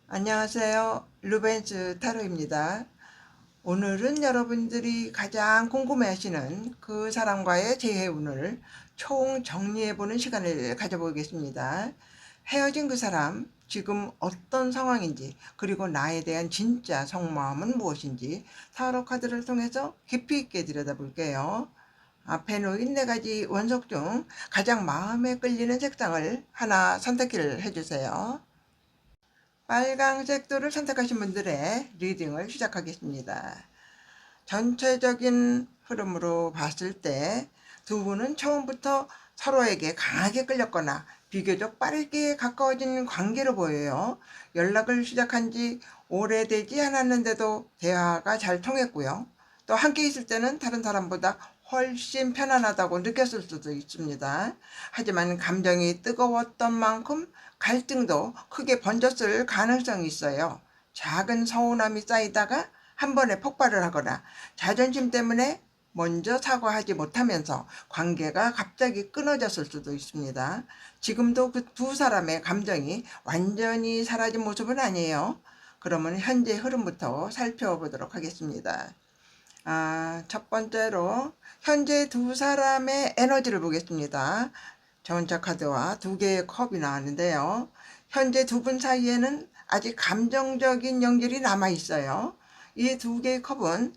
안녕하세요. 루벤스 타로입니다. 오늘은 여러분들이 가장 궁금해하시는 그 사람과의 재회운을 총 정리해보는 시간을 가져보겠습니다. 헤어진 그 사람, 지금 어떤 상황인지, 그리고 나에 대한 진짜 속마음은 무엇인지 타로 카드를 통해서 깊이 있게 들여다볼게요. 앞에 놓인 4가지 원석 중 가장 마음에 끌리는 색상을 하나 선택을 해주세요. 빨강색 돌을 선택하신 분들의 리딩을 시작하겠습니다. 전체적인 흐름으로 봤을 때 두 분은 처음부터 서로에게 강하게 끌렸거나 비교적 빠르게 가까워진 관계로 보여요. 연락을 시작한 지 오래되지 않았는데도 대화가 잘 통했고요. 또 함께 있을 때는 다른 사람보다 훨씬 편안하다고 느꼈을 수도 있습니다. 하지만 감정이 뜨거웠던 만큼 갈등도 크게 번졌을 가능성이 있어요. 작은 서운함이 쌓이다가 한 번에 폭발을 하거나 자존심 때문에 먼저 사과하지 못하면서 관계가 갑자기 끊어졌을 수도 있습니다. 지금도 그 두 사람의 감정이 완전히 사라진 모습은 아니에요. 그러면 현재 흐름부터 살펴보도록 하겠습니다. 첫 번째로 현재 두 사람의 에너지를 보겠습니다. 전차 카드와 2개의 컵이 나왔는데요. 현재 두 분 사이에는 아직 감정적인 연결이 남아 있어요. 이 2개의 컵은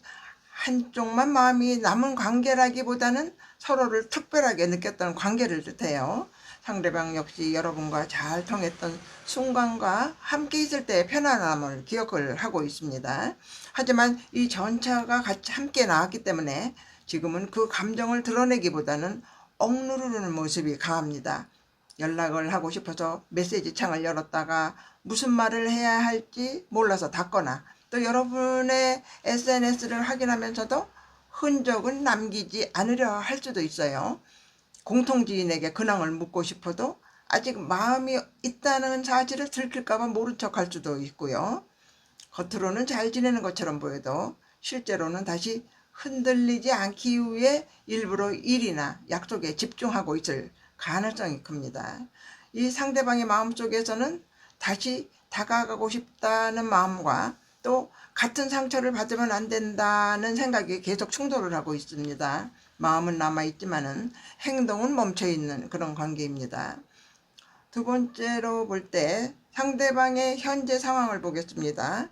한쪽만 마음이 남은 관계라기보다는 서로를 특별하게 느꼈던 관계를 뜻해요. 상대방 역시 여러분과 잘 통했던 순간과 함께 있을 때의 편안함을 기억을 하고 있습니다. 하지만 이 전차가 같이 함께 나왔기 때문에 지금은 그 감정을 드러내기보다는 억누르는 모습이 강합니다. 연락을 하고 싶어서 메시지 창을 열었다가 무슨 말을 해야 할지 몰라서 닫거나, 또 여러분의 SNS를 확인하면서도 흔적은 남기지 않으려 할 수도 있어요. 공통지인에게 근황을 묻고 싶어도 아직 마음이 있다는 사실을 들킬까봐 모른 척할 수도 있고요. 겉으로는 잘 지내는 것처럼 보여도 실제로는 다시 흔들리지 않기 위해 일부러 일이나 약속에 집중하고 있을 가능성이 큽니다. 이 상대방의 마음속에서는 다시 다가가고 싶다는 마음과 또 같은 상처를 받으면 안 된다는 생각이 계속 충돌을 하고 있습니다. 마음은 남아있지만은 행동은 멈춰있는 그런 관계입니다. 두 번째로 볼 때 상대방의 현재 상황을 보겠습니다.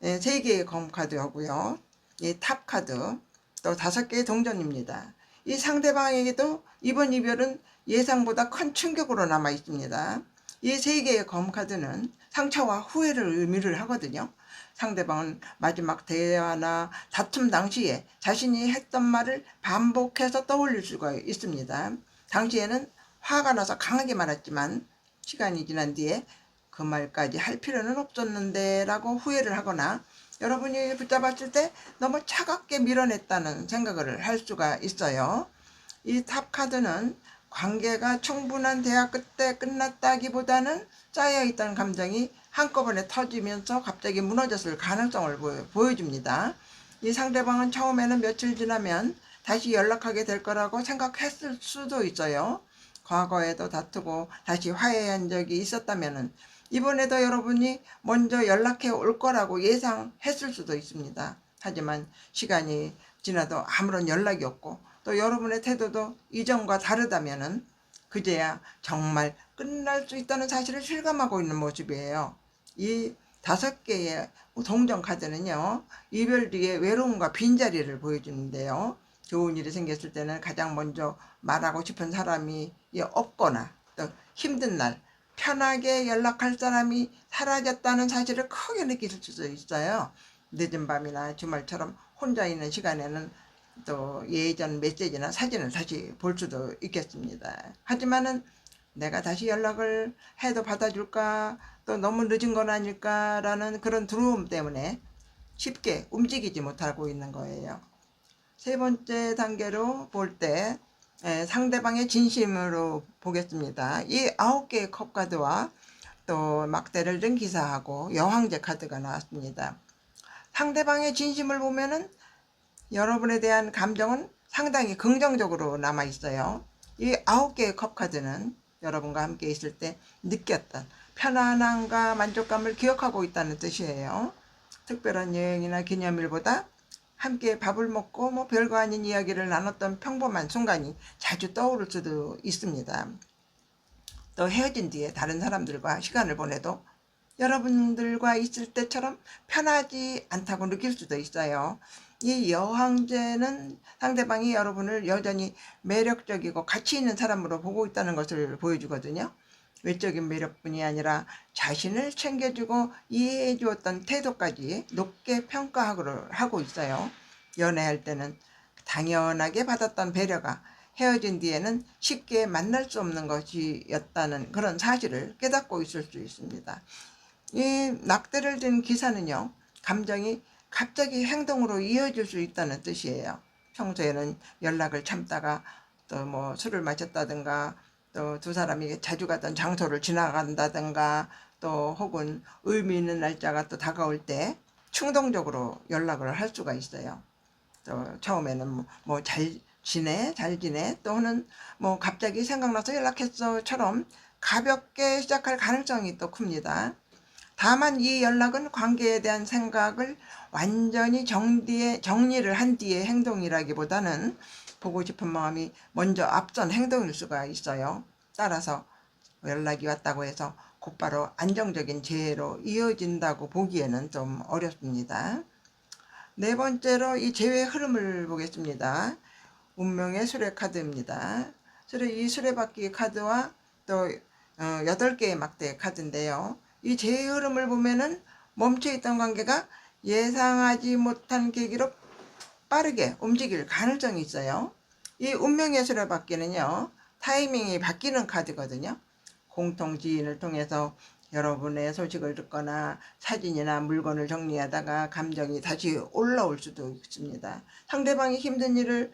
3개의 검 카드하고요. 이 탑 카드, 또 5개의 동전입니다. 이 상대방에게도 이번 이별은 예상보다 큰 충격으로 남아 있습니다. 이 3개의 검 카드는 상처와 후회를 의미를 하거든요. 상대방은 마지막 대화나 다툼 당시에 자신이 했던 말을 반복해서 떠올릴 수가 있습니다. 당시에는 화가 나서 강하게 말했지만 시간이 지난 뒤에 그 말까지 할 필요는 없었는데 라고 후회를 하거나, 여러분이 붙잡았을 때 너무 차갑게 밀어냈다는 생각을 할 수가 있어요. 이 탑 카드는 관계가 충분한 대화 끝에 끝났다기보다는 쌓여있던 감정이 한꺼번에 터지면서 갑자기 무너졌을 가능성을 보여줍니다. 이 상대방은 처음에는 며칠 지나면 다시 연락하게 될 거라고 생각했을 수도 있어요. 과거에도 다투고 다시 화해한 적이 있었다면 이번에도 여러분이 먼저 연락해 올 거라고 예상했을 수도 있습니다. 하지만 시간이 지나도 아무런 연락이 없고 또 여러분의 태도도 이전과 다르다면 그제야 정말 끝날 수 있다는 사실을 실감하고 있는 모습이에요. 이 5개의 동전 카드는요, 이별 뒤에 외로움과 빈자리를 보여주는데요. 좋은 일이 생겼을 때는 가장 먼저 말하고 싶은 사람이 없거나, 또 힘든 날 편하게 연락할 사람이 사라졌다는 사실을 크게 느낄 수도 있어요. 늦은 밤이나 주말처럼 혼자 있는 시간에는 또 예전 메시지나 사진을 다시 볼 수도 있겠습니다. 하지만은 내가 다시 연락을 해도 받아줄까, 또 너무 늦은 건 아닐까라는 그런 두려움 때문에 쉽게 움직이지 못하고 있는 거예요. 세 번째 단계로 볼 때 상대방의 진심으로 보겠습니다. 이 9개의 컵 카드와 또 막대를 든 기사하고 여왕제 카드가 나왔습니다. 상대방의 진심을 보면은 여러분에 대한 감정은 상당히 긍정적으로 남아 있어요. 이 9개의 컵 카드는 여러분과 함께 있을 때 느꼈던 편안함과 만족감을 기억하고 있다는 뜻이에요. 특별한 여행이나 기념일보다 함께 밥을 먹고 별거 아닌 이야기를 나눴던 평범한 순간이 자주 떠오를 수도 있습니다. 또 헤어진 뒤에 다른 사람들과 시간을 보내도 여러분들과 있을 때처럼 편하지 않다고 느낄 수도 있어요. 이 여황제는 상대방이 여러분을 여전히 매력적이고 가치 있는 사람으로 보고 있다는 것을 보여주거든요. 외적인 매력뿐이 아니라 자신을 챙겨주고 이해해 주었던 태도까지 높게 평가하고 있어요. 연애할 때는 당연하게 받았던 배려가 헤어진 뒤에는 쉽게 만날 수 없는 것이었다는 그런 사실을 깨닫고 있을 수 있습니다. 이 낙대를 든 기사는요, 감정이 갑자기 행동으로 이어질 수 있다는 뜻이에요. 평소에는 연락을 참다가 또 술을 마셨다든가 또 두 사람이 자주 갔던 장소를 지나간다든가 또 혹은 의미 있는 날짜가 또 다가올 때 충동적으로 연락을 할 수가 있어요. 또 처음에는 잘 지내 또는 갑자기 생각나서 연락했어처럼 가볍게 시작할 가능성이 또 큽니다. 다만 이 연락은 관계에 대한 생각을 완전히 정리를 한 뒤의 행동이라기보다는 보고 싶은 마음이 먼저 앞선 행동일 수가 있어요. 따라서 연락이 왔다고 해서 곧바로 안정적인 재회로 이어진다고 보기에는 좀 어렵습니다. 네 번째로 이 재회의 흐름을 보겠습니다. 운명의 수레 카드입니다. 이 수레바퀴 카드와 또 8개의 막대 카드인데요. 이 재회 흐름을 보면은 멈춰있던 관계가 예상하지 못한 계기로 빠르게 움직일 가능성이 있어요. 이 운명의 수레바퀴는요, 타이밍이 바뀌는 카드거든요. 공통 지인을 통해서 여러분의 소식을 듣거나 사진이나 물건을 정리하다가 감정이 다시 올라올 수도 있습니다. 상대방이 힘든 일을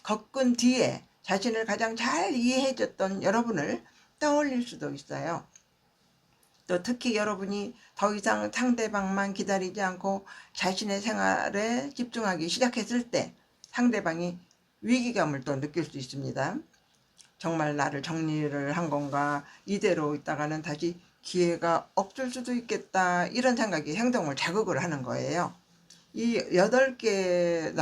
겪은 뒤에 자신을 가장 잘 이해해줬던 여러분을 떠올릴 수도 있어요. 또 특히 여러분이 더 이상 상대방만 기다리지 않고 자신의 생활에 집중하기 시작했을 때 상대방이 위기감을 또 느낄 수 있습니다. 정말 나를 정리를 한 건가, 이대로 있다가는 다시 기회가 없을 수도 있겠다, 이런 생각이 행동을 자극을 하는 거예요. 이 8개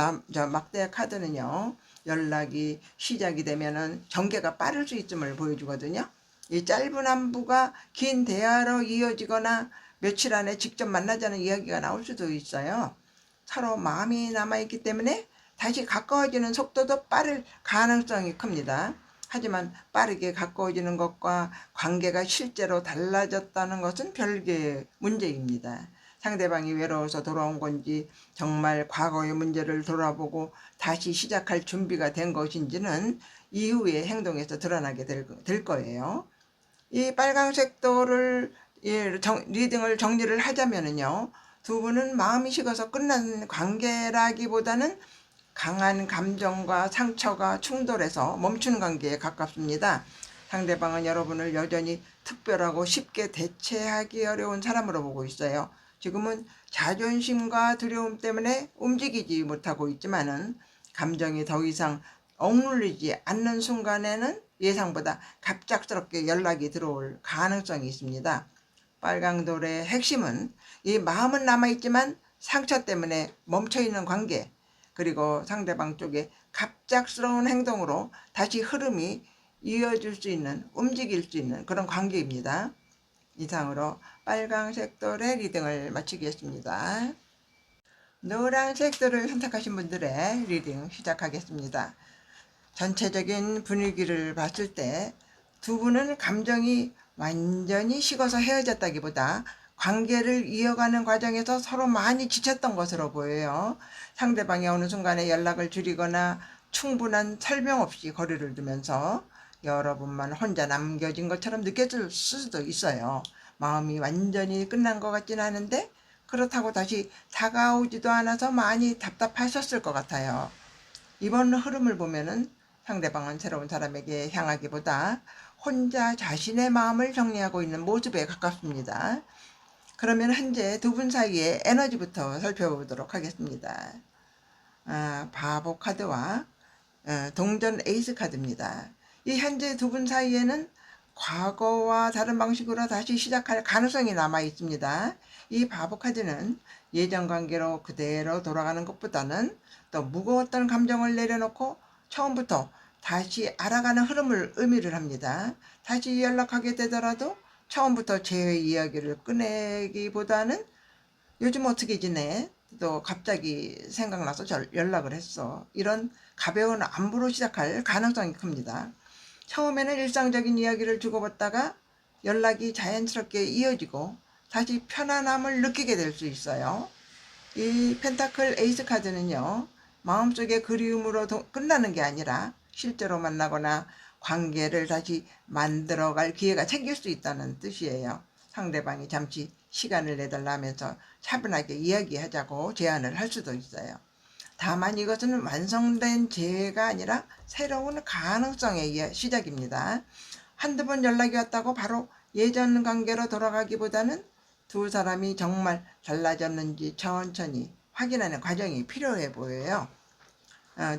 막대 카드는요, 연락이 시작이 되면은 전개가 빠를 수 있음을 보여주거든요. 이 짧은 안부가 긴 대화로 이어지거나 며칠 안에 직접 만나자는 이야기가 나올 수도 있어요. 서로 마음이 남아있기 때문에 다시 가까워지는 속도도 빠를 가능성이 큽니다. 하지만 빠르게 가까워지는 것과 관계가 실제로 달라졌다는 것은 별개의 문제입니다. 상대방이 외로워서 돌아온 건지 정말 과거의 문제를 돌아보고 다시 시작할 준비가 된 것인지는 이후의 행동에서 드러나게 될 거예요. 이 빨간색 돌을 리딩을 정리를 하자면은요, 두 분은 마음이 식어서 끝난 관계라기보다는 강한 감정과 상처가 충돌해서 멈춘 관계에 가깝습니다. 상대방은 여러분을 여전히 특별하고 쉽게 대체하기 어려운 사람으로 보고 있어요. 지금은 자존심과 두려움 때문에 움직이지 못하고 있지만은 감정이 더 이상 억눌리지 않는 순간에는 예상보다 갑작스럽게 연락이 들어올 가능성이 있습니다. 빨강돌의 핵심은 이 마음은 남아있지만 상처 때문에 멈춰있는 관계, 그리고 상대방 쪽에 갑작스러운 행동으로 다시 흐름이 이어질 수 있는, 움직일 수 있는 그런 관계입니다. 이상으로 빨강색 돌의 리딩을 마치겠습니다. 노란색 돌을 선택하신 분들의 리딩 시작하겠습니다. 전체적인 분위기를 봤을 때 두 분은 감정이 완전히 식어서 헤어졌다기보다 관계를 이어가는 과정에서 서로 많이 지쳤던 것으로 보여요. 상대방이 어느 순간에 연락을 줄이거나 충분한 설명 없이 거리를 두면서 여러분만 혼자 남겨진 것처럼 느껴질 수도 있어요. 마음이 완전히 끝난 것 같지는 않은데 그렇다고 다시 다가오지도 않아서 많이 답답하셨을 것 같아요. 이번 흐름을 보면은 상대방은 새로운 사람에게 향하기보다 혼자 자신의 마음을 정리하고 있는 모습에 가깝습니다. 그러면 현재 두 분 사이의 에너지부터 살펴보도록 하겠습니다. 바보 카드와 동전 에이스 카드입니다. 이 현재 두 분 사이에는 과거와 다른 방식으로 다시 시작할 가능성이 남아 있습니다. 이 바보 카드는 예전 관계로 그대로 돌아가는 것보다는 또 무거웠던 감정을 내려놓고 처음부터 다시 알아가는 흐름을 의미를 합니다. 다시 연락하게 되더라도 처음부터 제 이야기를 꺼내기보다는 요즘 어떻게 지내? 또 갑자기 생각나서 연락을 했어. 이런 가벼운 안부로 시작할 가능성이 큽니다. 처음에는 일상적인 이야기를 주고받다가 연락이 자연스럽게 이어지고 다시 편안함을 느끼게 될 수 있어요. 이 펜타클 에이스 카드는요, 마음속의 그리움으로 끝나는 게 아니라 실제로 만나거나 관계를 다시 만들어갈 기회가 생길 수 있다는 뜻이에요. 상대방이 잠시 시간을 내달라 하면서 차분하게 이야기하자고 제안을 할 수도 있어요. 다만 이것은 완성된 재회가 아니라 새로운 가능성의 시작입니다. 한두 번 연락이 왔다고 바로 예전 관계로 돌아가기보다는 두 사람이 정말 달라졌는지 천천히 확인하는 과정이 필요해 보여요.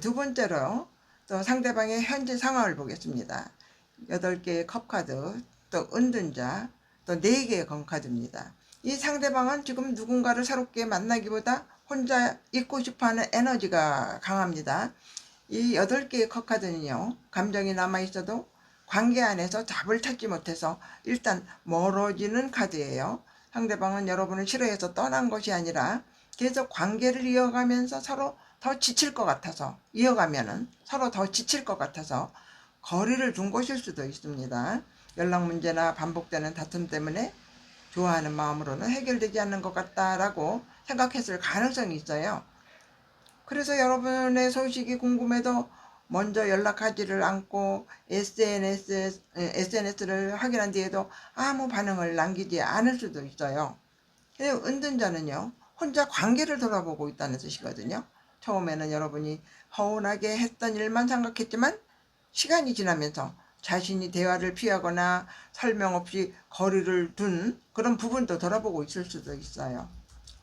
두 번째로 또 상대방의 현재 상황을 보겠습니다. 8개의 컵카드, 또 은둔자, 또 4개의 검카드입니다. 이 상대방은 지금 누군가를 새롭게 만나기보다 혼자 있고 싶어하는 에너지가 강합니다. 이 8개의 컵카드는요, 감정이 남아있어도 관계 안에서 답을 찾지 못해서 일단 멀어지는 카드예요. 상대방은 여러분을 싫어해서 떠난 것이 아니라 계속 관계를 이어가면서 서로 더 지칠 것 같아서 서로 더 지칠 것 같아서 거리를 둔 것일 수도 있습니다. 연락 문제나 반복되는 다툼 때문에 좋아하는 마음으로는 해결되지 않는 것 같다라고 생각했을 가능성이 있어요. 그래서 여러분의 소식이 궁금해도 먼저 연락하지를 않고 SNS를 확인한 뒤에도 아무 반응을 남기지 않을 수도 있어요. 은둔자는요, 혼자 관계를 돌아보고 있다는 뜻이거든요. 처음에는 여러분이 허운하게 했던 일만 생각했지만 시간이 지나면서 자신이 대화를 피하거나 설명 없이 거리를 둔 그런 부분도 돌아보고 있을 수도 있어요.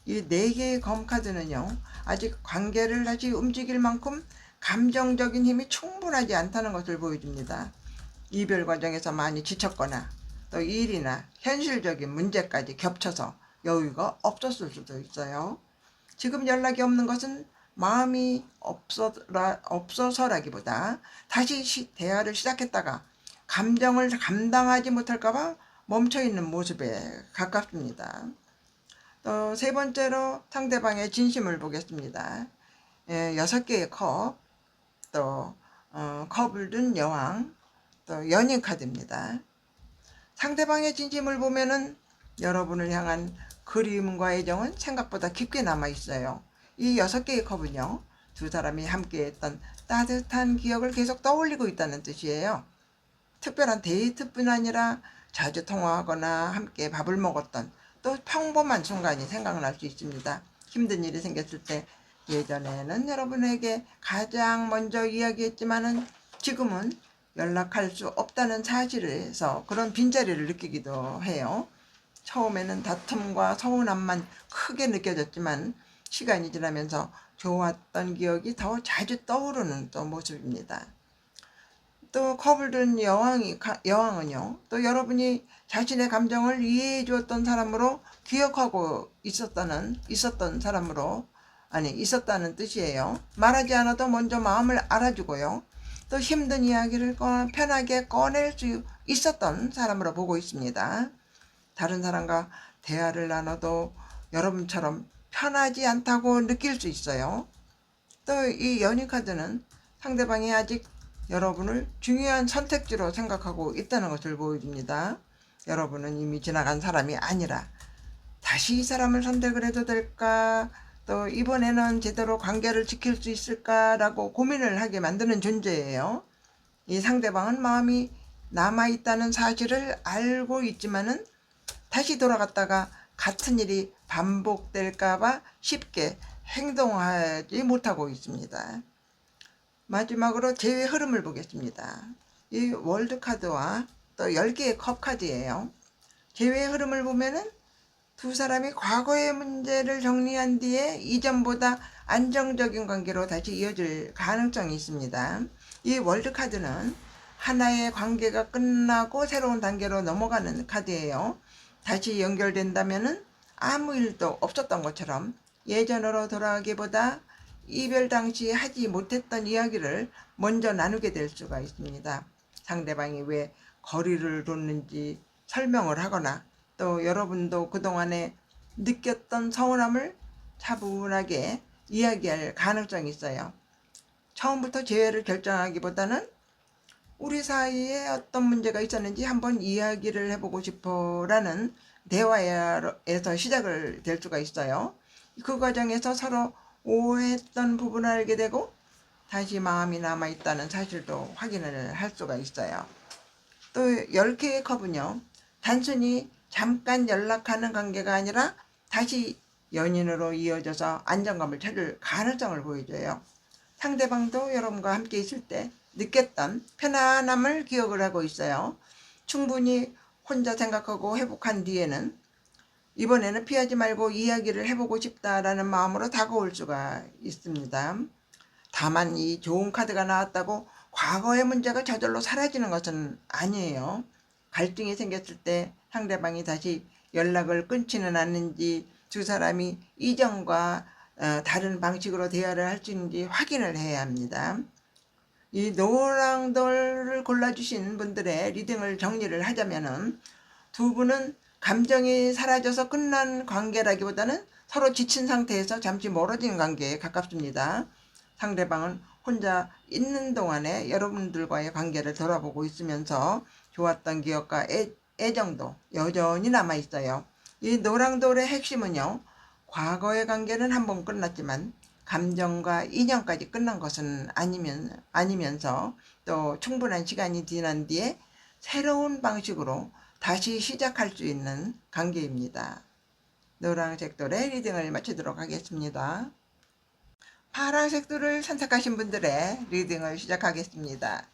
이 4개의 검카드는요, 아직 관계를 다시 움직일 만큼 감정적인 힘이 충분하지 않다는 것을 보여줍니다. 이별 과정에서 많이 지쳤거나 또 일이나 현실적인 문제까지 겹쳐서 여유가 없었을 수도 있어요. 지금 연락이 없는 것은 마음이 없어서라기보다 다시 대화를 시작했다가 감정을 감당하지 못할까봐 멈춰있는 모습에 가깝습니다. 또 세 번째로 상대방의 진심을 보겠습니다. 6개의 컵, 또 컵을 든 여왕, 또 연인 카드입니다. 상대방의 진심을 보면은 여러분을 향한 그리움과 애정은 생각보다 깊게 남아있어요. 이 6개의 컵은요, 두 사람이 함께했던 따뜻한 기억을 계속 떠올리고 있다는 뜻이에요. 특별한 데이트뿐 아니라 자주 통화하거나 함께 밥을 먹었던 또 평범한 순간이 생각날 수 있습니다. 힘든 일이 생겼을 때 예전에는 여러분에게 가장 먼저 이야기했지만은 지금은 연락할 수 없다는 사실에서 그런 빈자리를 느끼기도 해요. 처음에는 다툼과 서운함만 크게 느껴졌지만 시간이 지나면서 좋았던 기억이 더 자주 떠오르는 또 모습입니다. 또 컵을 든 여왕은요, 또 여러분이 자신의 감정을 이해해 주었던 사람으로 기억하고 있었던 사람으로, 있었다는 뜻이에요. 말하지 않아도 먼저 마음을 알아주고요, 또 힘든 이야기를 편하게 꺼낼 수 있었던 사람으로 보고 있습니다. 다른 사람과 대화를 나눠도 여러분처럼 편하지 않다고 느낄 수 있어요. 또 이 연인 카드는 상대방이 아직 여러분을 중요한 선택지로 생각하고 있다는 것을 보여줍니다. 여러분은 이미 지나간 사람이 아니라 다시 이 사람을 선택을 해도 될까, 또 이번에는 제대로 관계를 지킬 수 있을까라고 고민을 하게 만드는 존재예요. 이 상대방은 마음이 남아있다는 사실을 알고 있지만은 다시 돌아갔다가 같은 일이 반복될까봐 쉽게 행동하지 못하고 있습니다. 마지막으로 재회 흐름을 보겠습니다. 이 월드카드와 또 10개의 컵카드예요. 재회 흐름을 보면은 두 사람이 과거의 문제를 정리한 뒤에 이전보다 안정적인 관계로 다시 이어질 가능성이 있습니다. 이 월드카드는 하나의 관계가 끝나고 새로운 단계로 넘어가는 카드예요. 다시 연결된다면은 아무 일도 없었던 것처럼 예전으로 돌아가기보다 이별 당시 하지 못했던 이야기를 먼저 나누게 될 수가 있습니다. 상대방이 왜 거리를 뒀는지 설명을 하거나 또 여러분도 그동안에 느꼈던 서운함을 차분하게 이야기할 가능성이 있어요. 처음부터 재회를 결정하기보다는 우리 사이에 어떤 문제가 있었는지 한번 이야기를 해보고 싶어 라는 대화에서 시작을 될 수가 있어요. 그 과정에서 서로 오해했던 부분을 알게 되고 다시 마음이 남아있다는 사실도 확인을 할 수가 있어요. 또 10개의 컵은요, 단순히 잠깐 연락하는 관계가 아니라 다시 연인으로 이어져서 안정감을 찾을 가능성을 보여줘요. 상대방도 여러분과 함께 있을 때 느꼈던 편안함을 기억을 하고 있어요. 충분히 혼자 생각하고 회복한 뒤에는 이번에는 피하지 말고 이야기를 해보고 싶다라는 마음으로 다가올 수가 있습니다. 다만 이 좋은 카드가 나왔다고 과거의 문제가 저절로 사라지는 것은 아니에요. 갈등이 생겼을 때 상대방이 다시 연락을 끊지는 않는지, 두 사람이 이전과 다른 방식으로 대화를 할 수 있는지 확인을 해야 합니다. 이 노랑돌을 골라주신 분들의 리딩을 정리를 하자면은, 두 분은 감정이 사라져서 끝난 관계라기보다는 서로 지친 상태에서 잠시 멀어진 관계에 가깝습니다. 상대방은 혼자 있는 동안에 여러분들과의 관계를 돌아보고 있으면서 좋았던 기억과 애정도 여전히 남아있어요. 이 노랑돌의 핵심은요, 과거의 관계는 한번 끝났지만 감정과 인연까지 끝난 것은 아니면서 또 충분한 시간이 지난 뒤에 새로운 방식으로 다시 시작할 수 있는 관계입니다. 노란색 돌의 리딩을 마치도록 하겠습니다. 파란색 돌을 선택하신 분들의 리딩을 시작하겠습니다.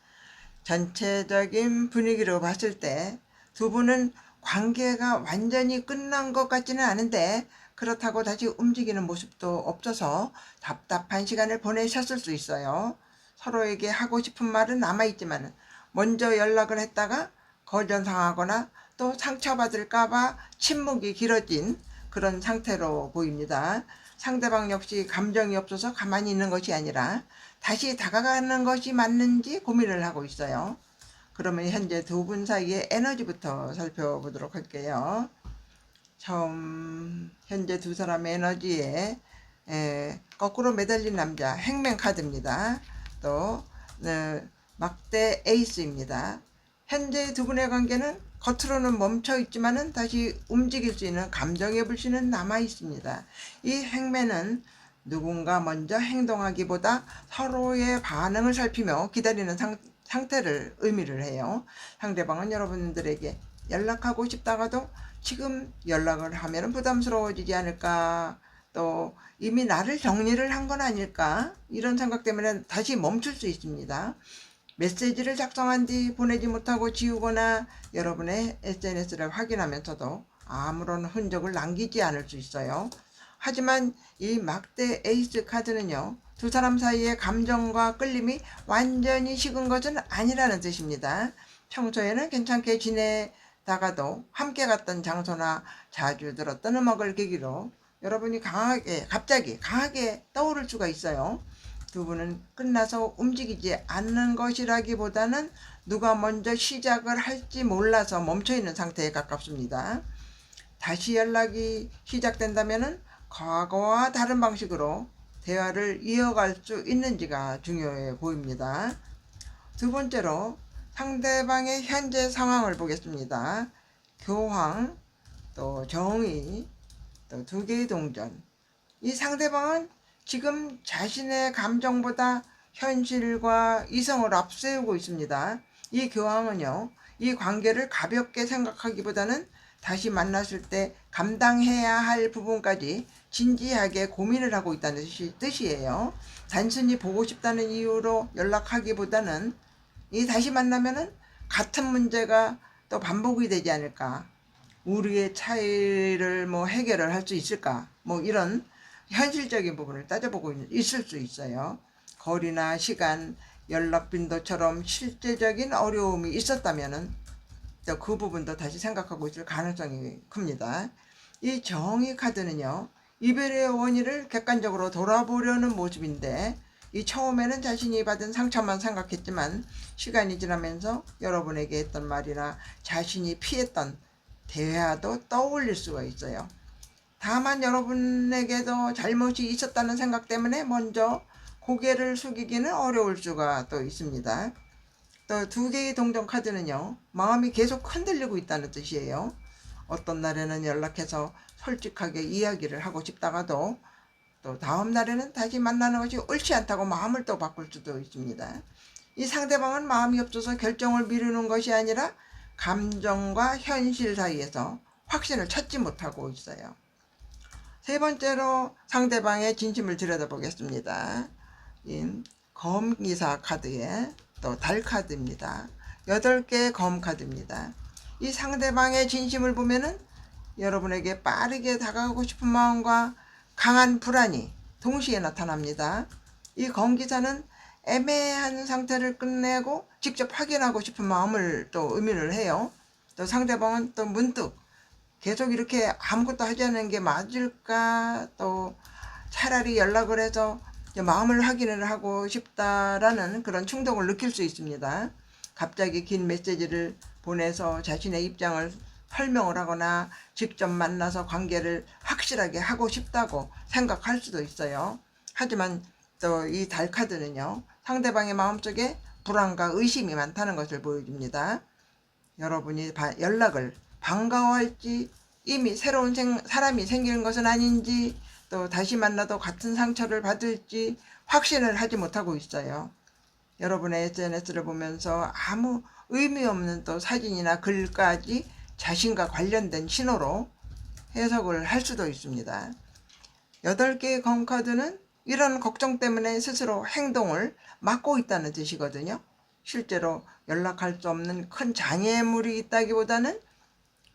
전체적인 분위기로 봤을 때 두 분은 관계가 완전히 끝난 것 같지는 않은데, 그렇다고 다시 움직이는 모습도 없어서 답답한 시간을 보내셨을 수 있어요. 서로에게 하고 싶은 말은 남아있지만 먼저 연락을 했다가 거절당하거나 또 상처받을까봐 침묵이 길어진 그런 상태로 보입니다. 상대방 역시 감정이 없어서 가만히 있는 것이 아니라 다시 다가가는 것이 맞는지 고민을 하고 있어요. 그러면 현재 두 분 사이의 에너지부터 살펴보도록 할게요. 처음 현재 두 사람의 에너지에 거꾸로 매달린 남자 행맨 카드입니다. 또 막대 에이스입니다. 현재 두 분의 관계는 겉으로는 멈춰 있지만은 다시 움직일 수 있는 감정의 불씨는 남아 있습니다. 이 행맨은 누군가 먼저 행동하기보다 서로의 반응을 살피며 기다리는 상태를 의미를 해요. 상대방은 여러분들에게 연락하고 싶다가도 지금 연락을 하면 부담스러워지지 않을까, 또 이미 나를 정리를 한 건 아닐까, 이런 생각 때문에 다시 멈출 수 있습니다. 메시지를 작성한 뒤 보내지 못하고 지우거나 여러분의 SNS를 확인하면서도 아무런 흔적을 남기지 않을 수 있어요. 하지만 이 막대 에이스 카드는요, 두 사람 사이의 감정과 끌림이 완전히 식은 것은 아니라는 뜻입니다. 평소에는 괜찮게 지내다가도 함께 갔던 장소나 자주 들었던 음악을 계기로 여러분이 갑자기 강하게 떠오를 수가 있어요. 두 분은 끝나서 움직이지 않는 것이라기보다는 누가 먼저 시작을 할지 몰라서 멈춰있는 상태에 가깝습니다. 다시 연락이 시작된다면 과거와 다른 방식으로 대화를 이어갈 수 있는지가 중요해 보입니다. 두 번째로 상대방의 현재 상황을 보겠습니다. 교황, 또 정의, 또 두 개의 동전. 이 상대방은 지금 자신의 감정보다 현실과 이성을 앞세우고 있습니다. 이 교황은요, 이 관계를 가볍게 생각하기보다는 다시 만났을 때 감당해야 할 부분까지 진지하게 고민을 하고 있다는 뜻이에요. 단순히 보고 싶다는 이유로 연락하기보다는 이 다시 만나면은 같은 문제가 또 반복이 되지 않을까, 우리의 차이를 해결을 할 수 있을까, 이런 현실적인 부분을 따져보고 있을 수 있어요. 거리나 시간, 연락 빈도처럼 실제적인 어려움이 있었다면은 또 그 부분도 다시 생각하고 있을 가능성이 큽니다. 이 정의 카드는요, 이별의 원인을 객관적으로 돌아보려는 모습인데, 이 처음에는 자신이 받은 상처만 생각했지만 시간이 지나면서 여러분에게 했던 말이나 자신이 피했던 대화도 떠올릴 수가 있어요. 다만 여러분에게도 잘못이 있었다는 생각 때문에 먼저 고개를 숙이기는 어려울 수가 또 있습니다. 또 두 개의 동전 카드는요, 마음이 계속 흔들리고 있다는 뜻이에요. 어떤 날에는 연락해서 솔직하게 이야기를 하고 싶다가도 또 다음 날에는 다시 만나는 것이 옳지 않다고 마음을 또 바꿀 수도 있습니다. 이 상대방은 마음이 없어서 결정을 미루는 것이 아니라 감정과 현실 사이에서 확신을 찾지 못하고 있어요. 세 번째로 상대방의 진심을 들여다보겠습니다. 검기사 카드에 또 달 카드입니다. 8개의 검 카드입니다. 이 상대방의 진심을 보면은 여러분에게 빠르게 다가가고 싶은 마음과 강한 불안이 동시에 나타납니다. 이 검기사는 애매한 상태를 끝내고 직접 확인하고 싶은 마음을 또 의미를 해요. 또 상대방은 또 문득 계속 이렇게 아무것도 하지 않는 게 맞을까, 또 차라리 연락을 해서 마음을 확인을 하고 싶다라는 그런 충동을 느낄 수 있습니다. 갑자기 긴 메시지를 보내서 자신의 입장을 설명을 하거나 직접 만나서 관계를 확실하게 하고 싶다고 생각할 수도 있어요. 하지만 또 이 달 카드는요, 상대방의 마음속에 불안과 의심이 많다는 것을 보여줍니다. 여러분이 연락을 반가워할지, 이미 새로운 사람이 생기는 것은 아닌지, 또 다시 만나도 같은 상처를 받을지 확신을 하지 못하고 있어요. 여러분의 SNS를 보면서 아무 의미 없는 또 사진이나 글까지 자신과 관련된 신호로 해석을 할 수도 있습니다. 8개의 검카드는 이런 걱정 때문에 스스로 행동을 막고 있다는 뜻이거든요. 실제로 연락할 수 없는 큰 장애물이 있다기보다는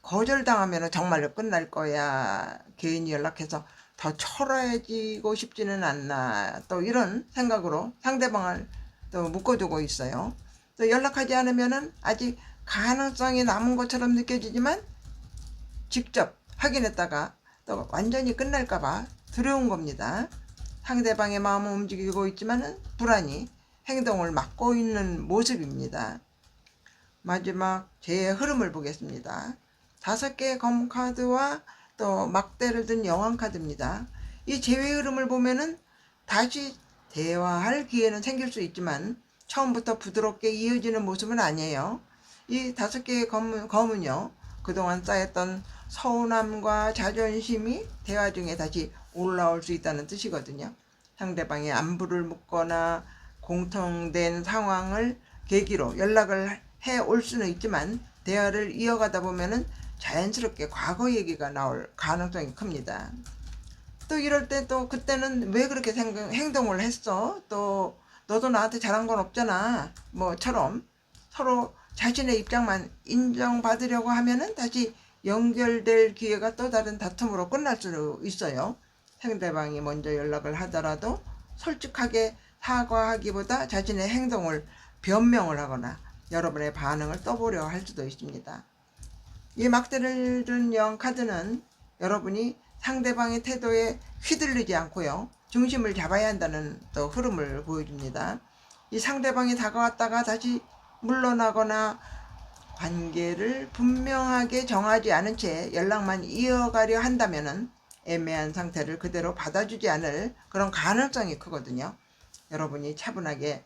거절당하면 정말로 끝날 거야, 개인이 연락해서 더 초라해지고 싶지는 않나, 또 이런 생각으로 상대방을 또 묶어두고 있어요. 또 연락하지 않으면 아직 가능성이 남은 것처럼 느껴지지만 직접 확인했다가 또 완전히 끝날까봐 두려운 겁니다. 상대방의 마음은 움직이고 있지만 불안이 행동을 막고 있는 모습입니다. 마지막 제 흐름을 보겠습니다. 5개의 검카드와 또 막대를 든 여왕 카드입니다. 이 제외 흐름을 보면은 다시 대화할 기회는 생길 수 있지만 처음부터 부드럽게 이어지는 모습은 아니에요. 이 5개의 검은요, 그동안 쌓였던 서운함과 자존심이 대화 중에 다시 올라올 수 있다는 뜻이거든요. 상대방의 안부를 묻거나 공통된 상황을 계기로 연락을 해 올 수는 있지만 대화를 이어가다 보면은 자연스럽게 과거 얘기가 나올 가능성이 큽니다. 또 이럴 때 또 그때는 왜 그렇게 행동을 했어? 또 너도 나한테 잘한 건 없잖아, 뭐처럼 서로 자신의 입장만 인정받으려고 하면은 다시 연결될 기회가 또 다른 다툼으로 끝날 수 있어요. 상대방이 먼저 연락을 하더라도 솔직하게 사과하기보다 자신의 행동을 변명을 하거나 여러분의 반응을 떠보려 할 수도 있습니다. 이 막대를 든 영 카드는 여러분이 상대방의 태도에 휘둘리지 않고요, 중심을 잡아야 한다는 또 흐름을 보여줍니다. 이 상대방이 다가왔다가 다시 물러나거나 관계를 분명하게 정하지 않은 채 연락만 이어가려 한다면 애매한 상태를 그대로 받아주지 않을 그런 가능성이 크거든요. 여러분이 차분하게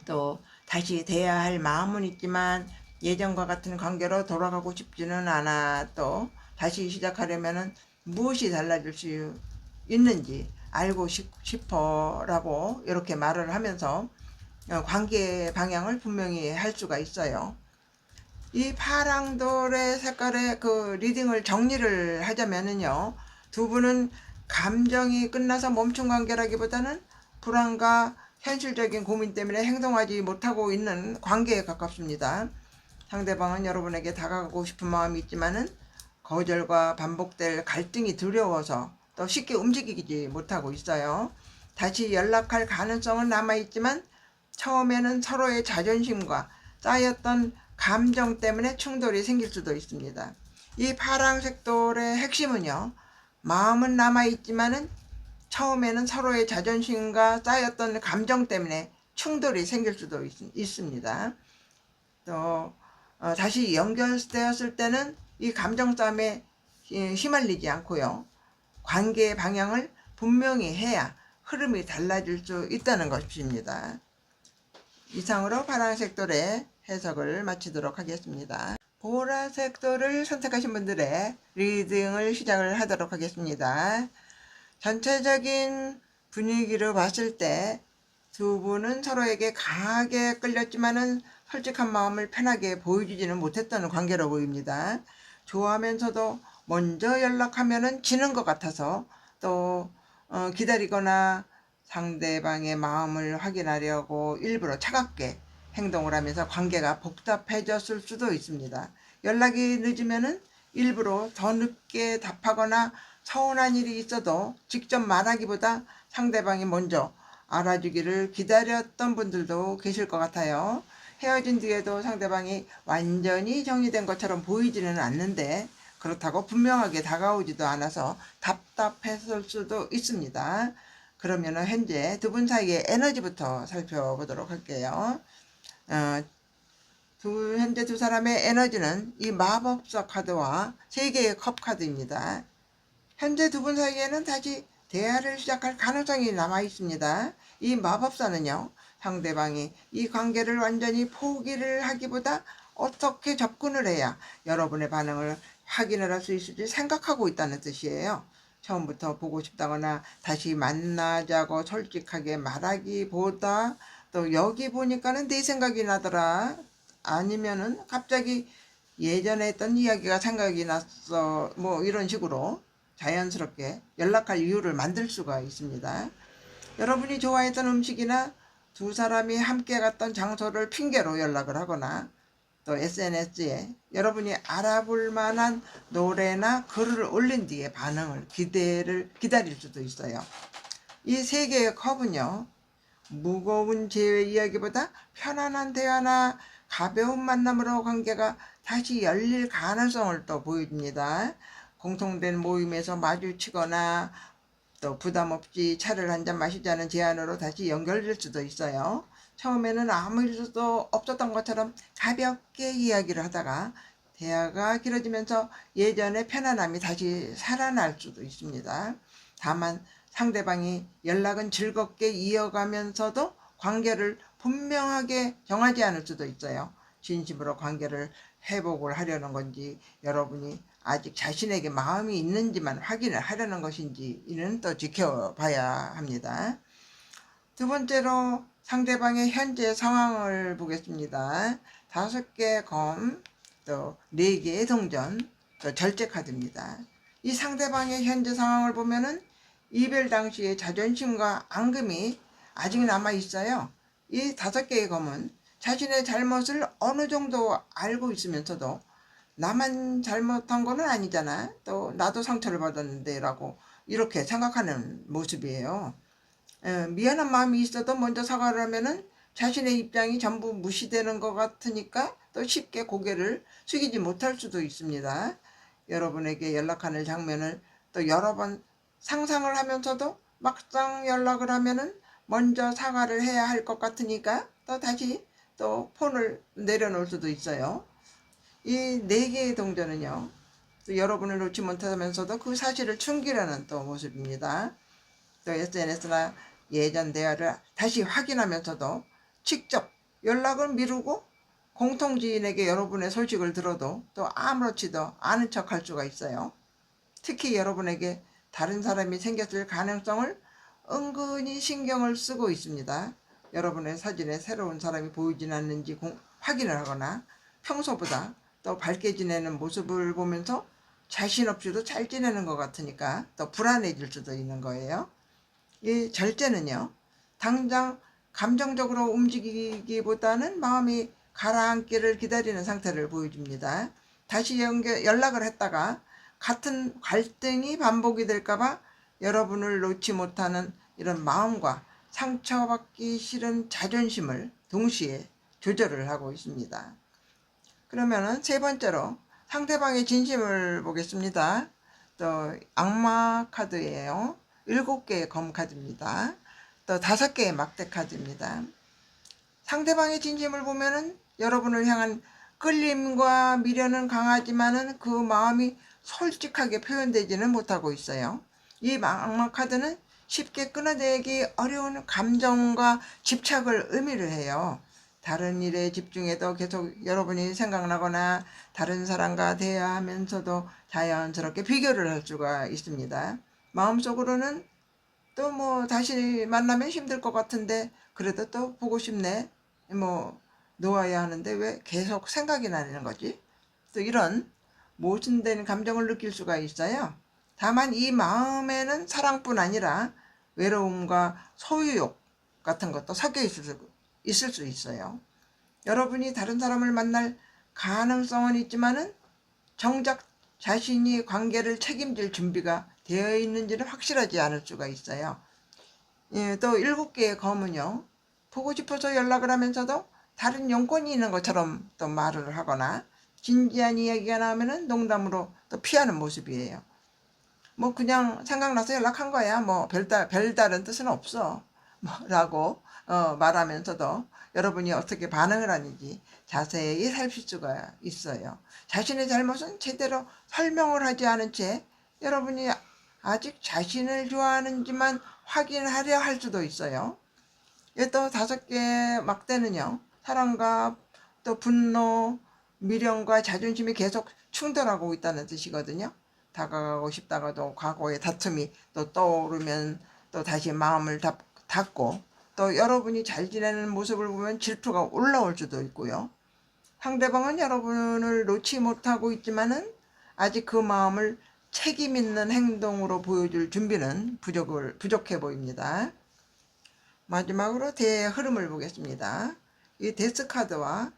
또 다시 돼야 할 마음은 있지만 예전과 같은 관계로 돌아가고 싶지는 않아, 또 다시 시작하려면 무엇이 달라질 수 있는지 알고 싶어 라고 이렇게 말을 하면서 관계 방향을 분명히 할 수가 있어요. 이 파랑돌의 색깔의 그 리딩을 정리를 하자면은요, 두 분은 감정이 끝나서 멈춘 관계라기보다는 불안과 현실적인 고민 때문에 행동하지 못하고 있는 관계에 가깝습니다. 상대방은 여러분에게 다가가고 싶은 마음이 있지만은 거절과 반복될 갈등이 두려워서 또 쉽게 움직이지 못하고 있어요. 다시 연락할 가능성은 남아있지만 처음에는 서로의 자존심과 쌓였던 감정 때문에 충돌이 생길 수도 있습니다. 이 파란색 돌의 핵심은요, 마음은 남아있지만은 처음에는 서로의 자존심과 쌓였던 감정 때문에 충돌이 생길 수도 있습니다. 또 다시 연결되었을 때는 이 감정 싸움에 휘말리지 않고요, 관계의 방향을 분명히 해야 흐름이 달라질 수 있다는 것입니다. 이상으로 파란색 돌의 해석을 마치도록 하겠습니다. 보라색 돌을 선택하신 분들의 리딩을 시작을 하도록 하겠습니다. 전체적인 분위기로 봤을 때 두 분은 서로에게 강하게 끌렸지만은 솔직한 마음을 편하게 보여주지는 못했던 관계로 보입니다. 좋아하면서도 먼저 연락하면은 지는 것 같아서 또 기다리거나 상대방의 마음을 확인하려고 일부러 차갑게 행동을 하면서 관계가 복잡해졌을 수도 있습니다. 연락이 늦으면은 일부러 더 늦게 답하거나 서운한 일이 있어도 직접 말하기보다 상대방이 먼저 알아주기를 기다렸던 분들도 계실 것 같아요. 헤어진 뒤에도 상대방이 완전히 정리된 것처럼 보이지는 않는데 그렇다고 분명하게 다가오지도 않아서 답답했을 수도 있습니다. 그러면 현재 두 분 사이의 에너지부터 살펴보도록 할게요. 현재 두 사람의 에너지는 이 마법사 카드와 3개의 컵 카드입니다. 현재 두 분 사이에는 다시 대화를 시작할 가능성이 남아 있습니다. 이 마법사는요, 상대방이 이 관계를 완전히 포기를 하기보다 어떻게 접근을 해야 여러분의 반응을 확인을 할 수 있을지 생각하고 있다는 뜻이에요. 처음부터 보고 싶다거나 다시 만나자고 솔직하게 말하기보다 또 여기 보니까는 내 생각이 나더라, 아니면은 갑자기 예전에 했던 이야기가 생각이 났어, 뭐 이런 식으로 자연스럽게 연락할 이유를 만들 수가 있습니다. 여러분이 좋아했던 음식이나 두 사람이 함께 갔던 장소를 핑계로 연락을 하거나 또 SNS에 여러분이 알아볼 만한 노래나 글을 올린 뒤에 반응을 기다릴 수도 있어요. 이 3개의 컵은요, 무거운 재회 이야기보다 편안한 대화나 가벼운 만남으로 관계가 다시 열릴 가능성을 또 보여줍니다. 공통된 모임에서 마주치거나 또 부담 없이 차를 한잔 마시자는 제안으로 다시 연결될 수도 있어요. 처음에는 아무 일도 없었던 것처럼 가볍게 이야기를 하다가 대화가 길어지면서 예전의 편안함이 다시 살아날 수도 있습니다. 다만 상대방이 연락은 즐겁게 이어가면서도 관계를 분명하게 정하지 않을 수도 있어요. 진심으로 관계를 회복을 하려는 건지, 여러분이 아직 자신에게 마음이 있는지만 확인을 하려는 것인지, 이는 또 지켜봐야 합니다. 두 번째로 상대방의 현재 상황을 보겠습니다. 5개의 검, 또 4개의 동전, 또 절제 카드입니다. 이 상대방의 현재 상황을 보면은 이별 당시의 자존심과 앙금이 아직 남아 있어요. 이 5개의 검은 자신의 잘못을 어느 정도 알고 있으면서도 나만 잘못한 거는 아니잖아, 또 나도 상처를 받았는데 라고 이렇게 생각하는 모습이에요. 미안한 마음이 있어도 먼저 사과를 하면은 자신의 입장이 전부 무시되는 것 같으니까 또 쉽게 고개를 숙이지 못할 수도 있습니다. 여러분에게 연락하는 장면을 또 여러 번 상상을 하면서도 막상 연락을 하면은 먼저 사과를 해야 할 것 같으니까 또 다시 또 폰을 내려놓을 수도 있어요. 이 4개의 동전은요, 또 여러분을 놓지 못하면서도 그 사실을 숨기려는 또 모습입니다. 또 SNS나 예전 대화를 다시 확인하면서도 직접 연락을 미루고 공통지인에게 여러분의 소식을 들어도 또 아무렇지도 않은 척 할 수가 있어요. 특히 여러분에게 다른 사람이 생겼을 가능성을 은근히 신경을 쓰고 있습니다. 여러분의 사진에 새로운 사람이 보이진 않는지 확인을 하거나 평소보다 또 밝게 지내는 모습을 보면서 자신 없이도 잘 지내는 것 같으니까 더 불안해질 수도 있는 거예요. 이 절제는요, 당장 감정적으로 움직이기보다는 마음이 가라앉기를 기다리는 상태를 보여줍니다. 다시 연락을 했다가 같은 갈등이 반복이 될까봐 여러분을 놓지 못하는 이런 마음과 상처받기 싫은 자존심을 동시에 조절을 하고 있습니다. 그러면은 세 번째로 상대방의 진심을 보겠습니다. 또 악마 카드예요. 7개의 검 카드입니다. 또 5개의 막대 카드입니다. 상대방의 진심을 보면은 여러분을 향한 끌림과 미련은 강하지만은 그 마음이 솔직하게 표현되지는 못하고 있어요. 이 악마 카드는 쉽게 끊어내기 어려운 감정과 집착을 의미를 해요. 다른 일에 집중해도 계속 여러분이 생각나거나 다른 사람과 대화하면서도 자연스럽게 비교를 할 수가 있습니다. 마음속으로는 또 뭐 다시 만나면 힘들 것 같은데 그래도 또 보고 싶네. 뭐 놓아야 하는데 왜 계속 생각이 나는 거지? 또 이런 모순된 감정을 느낄 수가 있어요. 다만 이 마음에는 사랑뿐 아니라 외로움과 소유욕 같은 것도 섞여 있을 수 있어요. 여러분이 다른 사람을 만날 가능성은 있지만은 정작 자신이 관계를 책임질 준비가 되어 있는지는 확실하지 않을 수가 있어요. 예, 또 7개의 검은요. 보고 싶어서 연락을 하면서도 다른 용건이 있는 것처럼 또 말을 하거나 진지한 이야기가 나오면은 농담으로 또 피하는 모습이에요. 뭐 그냥 생각나서 연락한 거야. 뭐 별다른 뜻은 없어. 라고 말하면서도 여러분이 어떻게 반응을 하는지 자세히 살필 수가 있어요. 자신의 잘못은 제대로 설명을 하지 않은 채 여러분이 아직 자신을 좋아하는지만 확인하려 할 수도 있어요. 또 5개 막대는요. 사랑과 또 분노, 미련과 자존심이 계속 충돌하고 있다는 뜻이거든요. 다가가고 싶다가도 과거의 다툼이 또 떠오르면 또 다시 마음을 닫고 또 여러분이 잘 지내는 모습을 보면 질투가 올라올 수도 있고요. 상대방은 여러분을 놓지 못하고 있지만은 아직 그 마음을 책임 있는 행동으로 보여줄 준비는 부족해 보입니다. 마지막으로 대의 흐름을 보겠습니다. 이 데스 카드와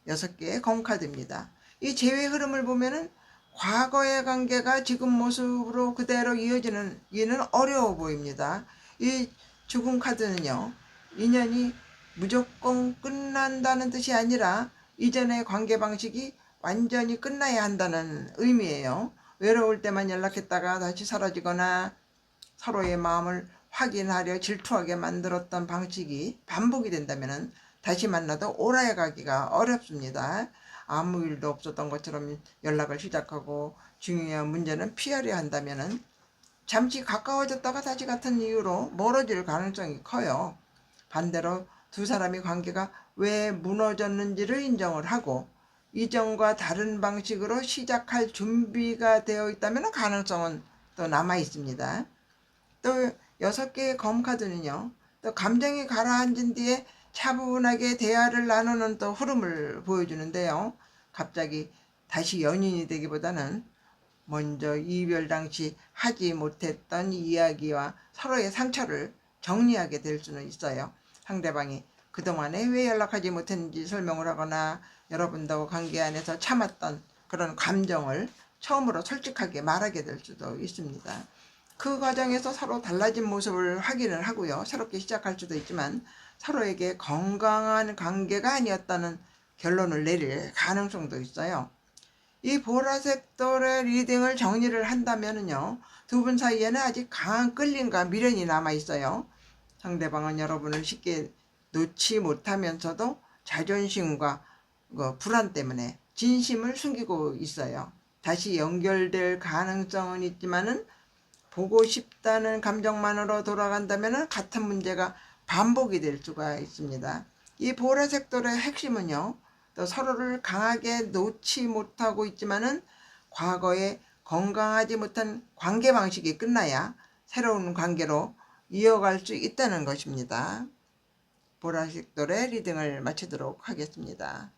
6개의 검 카드입니다. 이 재회 흐름을 보면은 과거의 관계가 지금 모습으로 그대로 이어지는 이는 어려워 보입니다. 이 죽음 카드는요. 인연이 무조건 끝난다는 뜻이 아니라 이전의 관계 방식이 완전히 끝나야 한다는 의미예요. 외로울 때만 연락했다가 다시 사라지거나 서로의 마음을 확인하려 질투하게 만들었던 방식이 반복이 된다면 다시 만나도 오래 가기가 어렵습니다. 아무 일도 없었던 것처럼 연락을 시작하고 중요한 문제는 피하려 한다면 잠시 가까워졌다가 다시 같은 이유로 멀어질 가능성이 커요. 반대로 두 사람의 관계가 왜 무너졌는지를 인정을 하고 이전과 다른 방식으로 시작할 준비가 되어 있다면 가능성은 또 남아 있습니다. 또 6개의 검카드는요. 또 감정이 가라앉은 뒤에 차분하게 대화를 나누는 또 흐름을 보여주는데요. 갑자기 다시 연인이 되기보다는 먼저 이별 당시 하지 못했던 이야기와 서로의 상처를 정리하게 될 수는 있어요. 상대방이 그동안에 왜 연락하지 못했는지 설명을 하거나 여러분도 관계 안에서 참았던 그런 감정을 처음으로 솔직하게 말하게 될 수도 있습니다. 그 과정에서 서로 달라진 모습을 확인을 하고요. 새롭게 시작할 수도 있지만 서로에게 건강한 관계가 아니었다는 결론을 내릴 가능성도 있어요. 이 보라색 돌의 리딩을 정리를 한다면요. 두 분 사이에는 아직 강한 끌림과 미련이 남아 있어요. 상대방은 여러분을 쉽게 놓지 못하면서도 자존심과 불안 때문에 진심을 숨기고 있어요. 다시 연결될 가능성은 있지만은 보고 싶다는 감정만으로 돌아간다면 같은 문제가 반복이 될 수가 있습니다. 이 보라색 돌의 핵심은요. 또 서로를 강하게 놓지 못하고 있지만은 과거에 건강하지 못한 관계 방식이 끝나야 새로운 관계로 이어갈 수 있다는 것입니다. 보라색 돌의 리딩을 마치도록 하겠습니다.